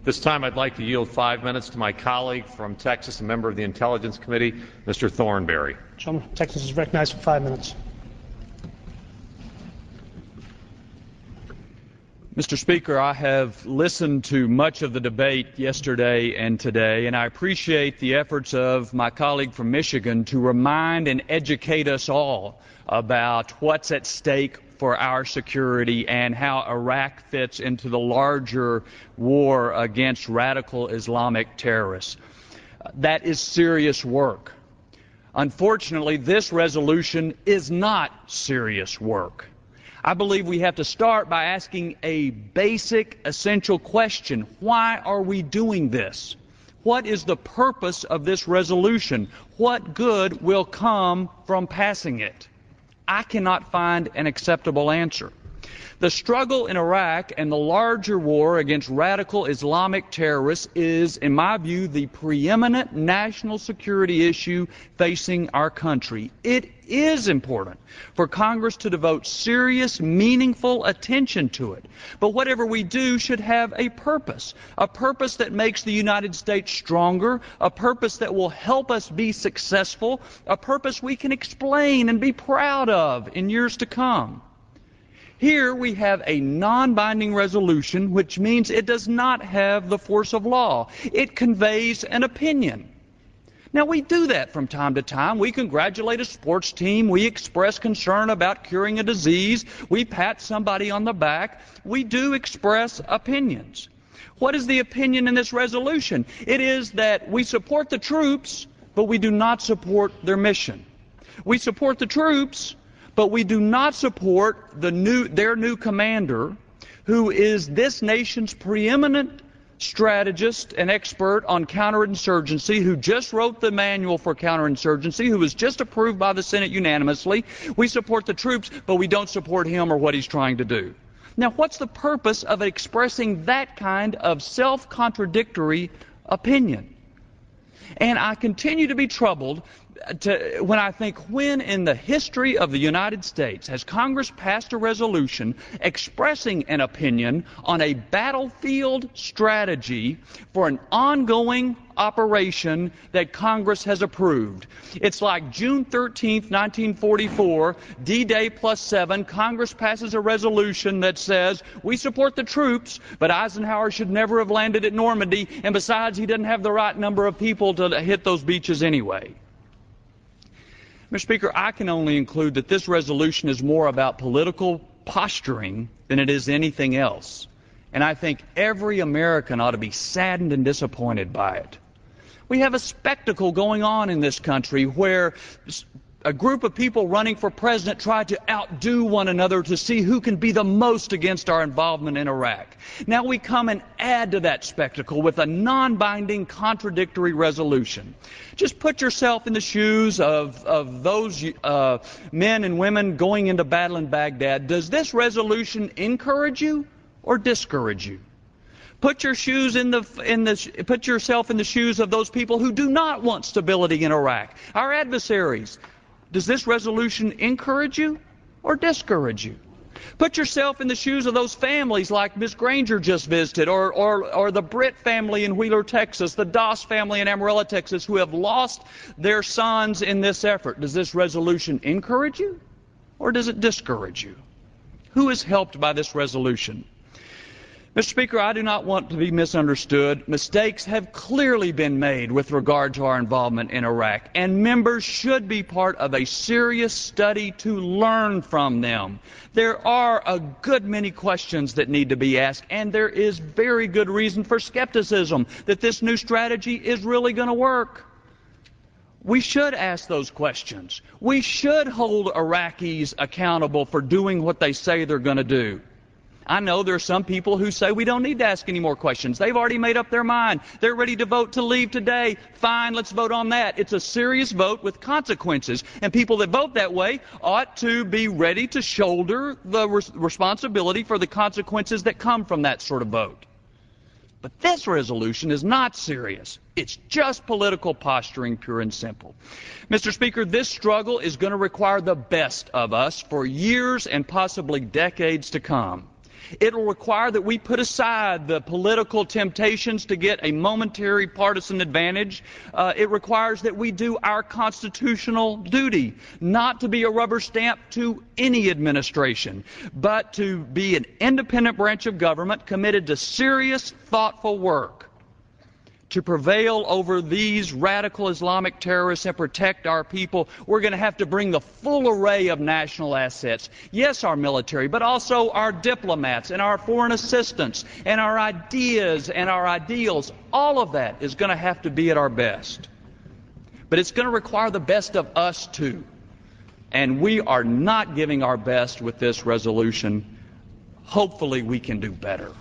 This time I'd like to yield 5 minutes to my colleague from Texas, a member of the Intelligence Committee, Mr. Thornberry. Gentleman from Texas is recognized for 5 minutes. Mr. Speaker, I have listened to much of the debate yesterday and today, and I appreciate the efforts of my colleague from Michigan to remind and educate us all about what's at stake for our security and how Iraq fits into the larger war against radical Islamic terrorists. That is serious work. Unfortunately, this resolution is not serious work. I believe we have to start by asking a basic, essential question. Why are we doing this? What is the purpose of this resolution? What good will come from passing it? I cannot find an acceptable answer. The struggle in Iraq and the larger war against radical Islamic terrorists is, in my view, the preeminent national security issue facing our country. It is important for Congress to devote serious, meaningful attention to it. But whatever we do should have a purpose that makes the United States stronger, a purpose that will help us be successful, a purpose we can explain and be proud of in years to come. Here we have a non-binding resolution, which means it does not have the force of law. It conveys an opinion. Now, we do that from time to time. We congratulate a sports team. We express concern about curing a disease. We pat somebody on the back. We do express opinions. What is the opinion in this resolution? It is that we support the troops, but we do not support their mission. We support the troops, but we do not support their new commander, who is this nation's preeminent strategist and expert on counterinsurgency, who just wrote the manual for counterinsurgency, who was just approved by the Senate unanimously. We support the troops, but we don't support him or what he's trying to do. Now, what's the purpose of expressing that kind of self-contradictory opinion? And I continue to be troubled when I think, when in the history of the United States has Congress passed a resolution expressing an opinion on a battlefield strategy for an ongoing operation that Congress has approved? It's like June 13th, 1944, D-Day +7, Congress passes a resolution that says we support the troops, but Eisenhower should never have landed at Normandy, and besides, he doesn't have the right number of people to hit those beaches anyway. Mr. Speaker, I can only conclude that this resolution is more about political posturing than it is anything else. And I think every American ought to be saddened and disappointed by it. We have a spectacle going on in this country where a group of people running for president try to outdo one another to see who can be the most against our involvement in Iraq. Now we come and add to that spectacle with a non-binding, contradictory resolution. Just put yourself in the shoes of those men and women going into battle in Baghdad. Does this resolution encourage you or discourage you? Put yourself in the shoes of those people who do not want stability in Iraq, our adversaries. Does this resolution encourage you or discourage you? Put yourself in the shoes of those families like Ms. Granger just visited, or the Britt family in Wheeler, Texas, the Doss family in Amarillo, Texas, who have lost their sons in this effort. Does this resolution encourage you or does it discourage you? Who is helped by this resolution? Mr. Speaker, I do not want to be misunderstood. Mistakes have clearly been made with regard to our involvement in Iraq, and members should be part of a serious study to learn from them. There are a good many questions that need to be asked, and there is very good reason for skepticism that this new strategy is really going to work. We should ask those questions. We should hold Iraqis accountable for doing what they say they're going to do. I know there are some people who say we don't need to ask any more questions. They've already made up their mind. They're ready to vote to leave today. Fine, let's vote on that. It's a serious vote with consequences. And people that vote that way ought to be ready to shoulder the responsibility for the consequences that come from that sort of vote. But this resolution is not serious. It's just political posturing, pure and simple. Mr. Speaker, this struggle is going to require the best of us for years and possibly decades to come. It will require that we put aside the political temptations to get a momentary partisan advantage. It requires that we do our constitutional duty, not to be a rubber stamp to any administration, but to be an independent branch of government committed to serious, thoughtful work to prevail over these radical Islamic terrorists and protect our people. We're going to have to bring the full array of national assets. Yes, our military, but also our diplomats and our foreign assistants and our ideas and our ideals. All of that is going to have to be at our best. But it's going to require the best of us, too. And we are not giving our best with this resolution. Hopefully we can do better.